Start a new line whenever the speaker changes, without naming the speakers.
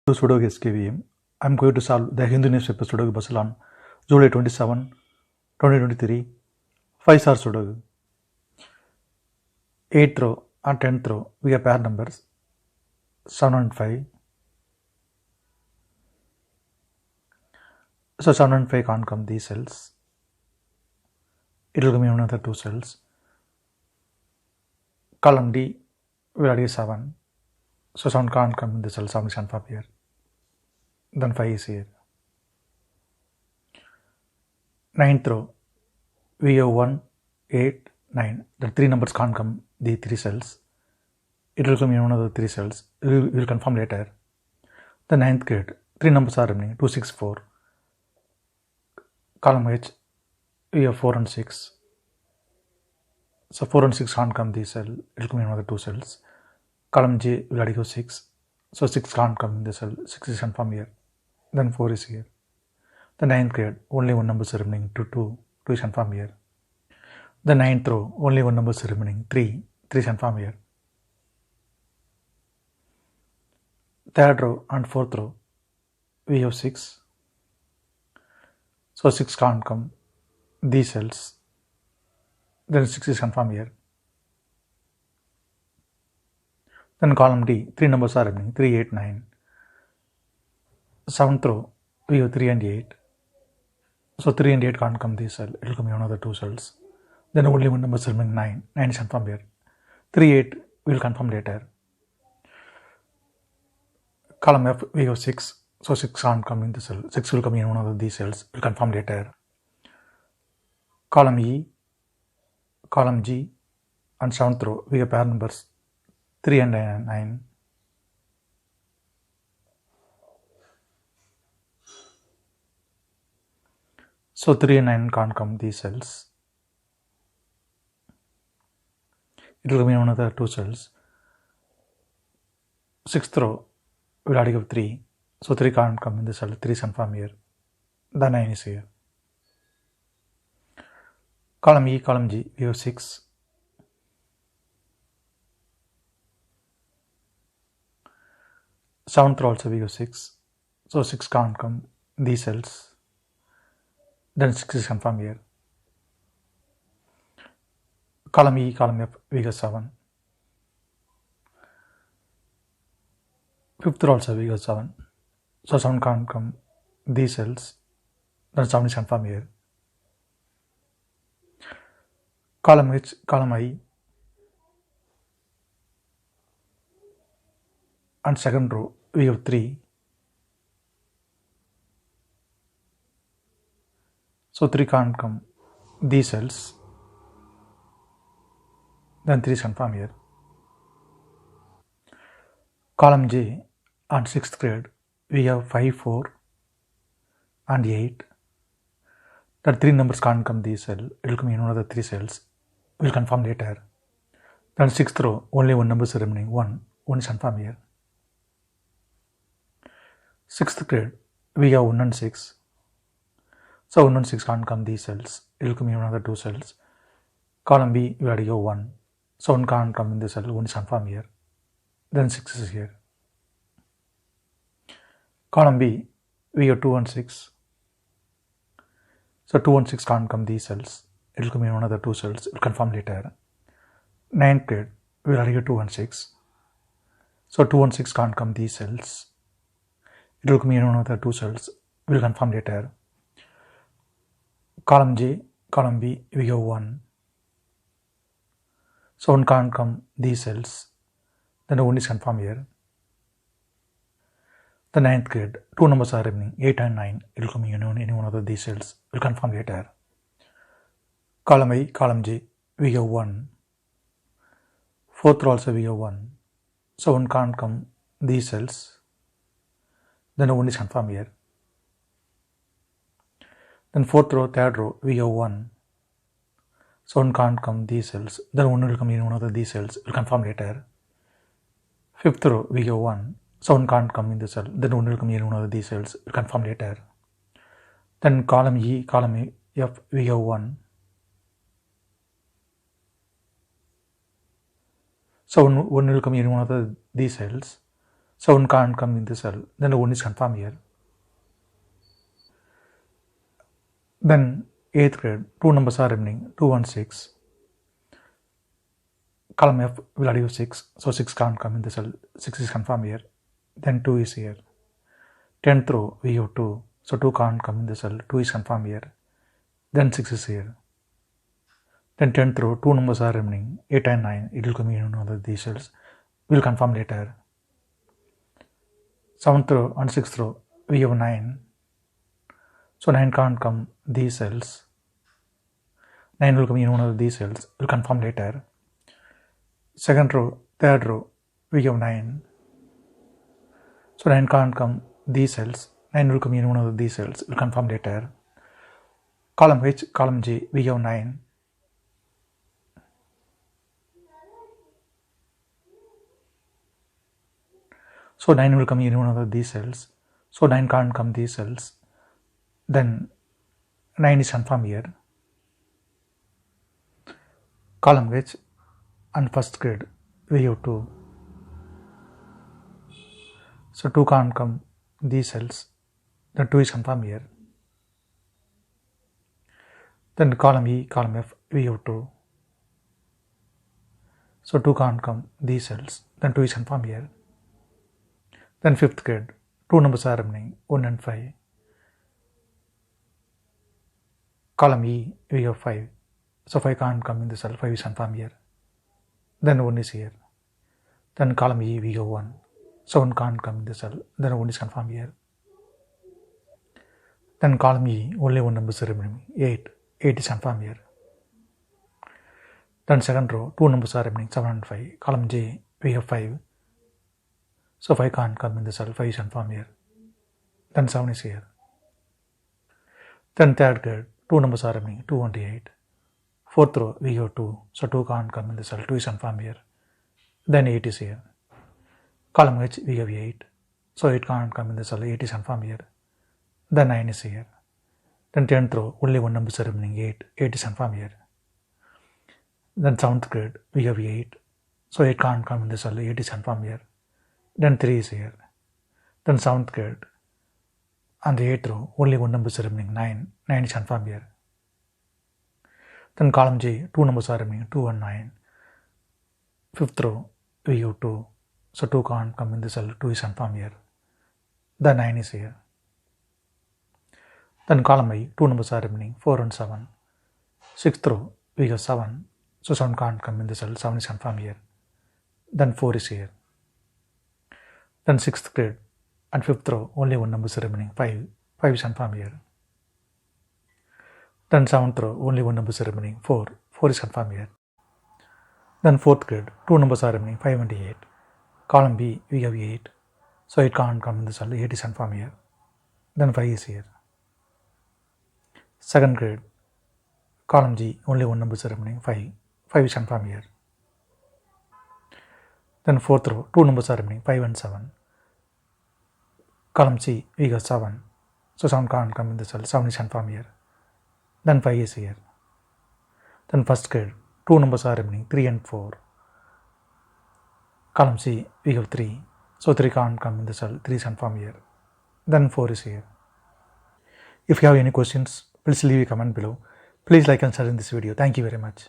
To Sudoku SkVm, I am going to solve the Hindu newspaper Sudoku puzzle on July 27, 2023, 5-star Sudoku. 8th row and 10th row, we have pair numbers 7 and 5. So 7 and 5 can't come these cells. It will come in another 2 cells. Column D, we already 7. So 7 can't come in the cell, 7 is confirmed here. Then 5 is here. 9th row, we have 1, 8, 9. The 3 numbers can't come the 3 cells. It will come in another 3 cells. We will confirm later. The 9th grade, 3 numbers are remaining 2, 6, 4. Column H, we have 4 and 6. So 4 and 6 can't come this cell. It will come in another 2 cells. Column J, we already have 6. So 6 can't come in the cell. 6 is confirmed here. Then 4 is here. The 9th grade, only 1 number is remaining 2, 2. 2 is confirmed here. The 9th row, only 1 number is remaining 3. 3 is confirmed here. 3rd row and 4th row, we have 6. So 6 can't come these cells. Then 6 is confirmed here. Then column D, 3 numbers are remaining 3, 8, 9. 7th row, we have 3 and 8. So 3 and 8 can't come this cell. It will come in another 2 cells. Then only 1 number is remaining 9. 9 is confirmed here. 3, 8 we will confirm later. Column F, we have 6. So 6 can't come in the cell. 6 will come in one of these cells. We will confirm later. Column E, column G, and 7th row, we have pair numbers 3 and 9. So 3 and 9 can't come these cells. It will come in another 2 cells. 6th row, we will already have 3. So 3 can't come in the cell. 3 is confirmed here. The 9 is here. Column E, column G, we have 6. Seventh row also we have 6. So 6 can't come these cells. Then 6 is confirmed here. Column E, column F, we have 7. 5th row also we have 7. So 7 can't come these cells. Then 7 is confirmed here. Column H, column I, and 2nd row, we have 3. So 3 can't come these cells. Then 3 is confirmed here. Column J and 6th grade, we have 5, 4, and 8. The 3 numbers can't come these cells. It will come in another 3 cells. We will confirm later. Then 6th row, only 1 number is remaining 1. 1 is confirmed here. 6th grade, we have 1 and 6. So 1 and 6 can't come these cells. It will come in another 2 cells. Column B, we already have 1. So 1 can't come in this cell. 1 is confirmed here. Then 6 is here. Column B, we have 2 and 6. So 2 and 6 can't come these cells. It will come in another 2 cells. It will confirm later. 9th grade, we already have 2 and 6. So 2 and 6 can't come these cells. It will come in another 2 cells. We will confirm later. Column J, column B, we have 1. So 1 can't come these cells. Then 1 is confirmed here. The 9th grade, 2 numbers are remaining 8 and 9. It will come in any one of these cells. We will confirm later. Column I, column J, we have 1. 4th row also we have 1. So 1 can't come these cells. Then 1 is confirmed here. Then 4th row, 3rd row, we have 1. So 1 can't come these cells. Then 1 will come in one of these cells. We will confirm later. 5th row, we have 1. So 1 can't come in the cell. Then 1 will come in one of these cells. We will confirm later. Then column E, column F, we have 1. So 1 will come in one of these cells. So 1 can't come in the cell, then the 1 is confirmed here. Then 8th grade, 2 numbers are remaining, 2 and 6. Column F value of 6, so 6 can't come in the cell, 6 is confirmed here. Then 2 is here. 10th row, we have 2, so 2 can't come in the cell, 2 is confirmed here. Then 6 is here. Then 10th row, 2 numbers are remaining, 8 and 9, it will come in one of these cells, we will confirm later. 7th row and 6th row, we have 9, so 9 can't come these cells, 9 will come in one of these cells, we will confirm later. 2nd row, 3rd row, we have 9, so 9 can't come these cells, 9 will come in one of these cells, we will confirm later. Column H, column G, we have 9, so 9 will come in one of these cells, so 9 can't come these cells, then 9 is confirmed here. Column H and first grade, we have 2, so 2 can't come these cells, then 2 is confirmed here. Then column E, column F, we have 2, so 2 can't come these cells, then 2 is confirmed here. Then 5th grade, 2 numbers are remaining, 1 and 5. Column E, we have 5, so 5 can't come in the cell, 5 is confirmed here. Then 1 is here. Then column E, we have 1, so 1 can't come in the cell, then 1 is confirmed here. Then column E, only 1 number is remaining, 8, 8 is confirmed here. Then 2nd row, 2 numbers are remaining, 7 and 5. Column J, we have 5, so 5 can't come in the cell, 5 is confirmed here. Then 7 is here. Then 3rd grade, 2 numbers are remaining, 2 and 8. 4th row, we have 2, so 2 can't come in the cell, 2 is confirmed here. Then 8 is here. Column H, we have 8, so 8 can't come in the cell, 8 is confirmed here. Then 9 is here. Then 10th row, only 1 number is remaining, 8, 8 is confirmed here. Then 7th grade, we have 8, so 8 can't come in the cell, 8 is confirmed here. Then 3 is here. Then 7th grade, and the 8th row, only 1 number is remaining, 9, 9 is confirmed here. Then column J, 2 numbers are remaining, 2 and 9. 5th row, we have 2, so 2 can't come in the cell, 2 is confirmed here. Then 9 is here. Then column I, 2 numbers are remaining, 4 and 7. 6th row, we have 7, so 7 can't come in the cell, 7 is confirmed here. Then 4 is here. Then 6th grade and 5th row, only 1 number is remaining, 5, 5 is confirmed here. Then 7th row, only 1 number is remaining, 4, 4 is confirmed here. Then 4th grade, 2 numbers are remaining, 5 and 8. Column B, we have 8, so it can't come in the cell, 8 is confirmed here. Then 5 is here. 2nd grade, column G, only 1 number is remaining, 5, 5 is confirmed here. Then 4th row, 2 numbers are remaining, 5 and 7. Column C, we got 7, so 7 can't come in the cell, 7 is confirmed here. Then 5 is here. Then first grade, 2 numbers are remaining, 3 and 4. Column C, we have 3, so 3 can't come in the cell, 3 is confirmed here. Then 4 is here. If you have any questions, please leave a comment below. Please like and share in this video. Thank you very much.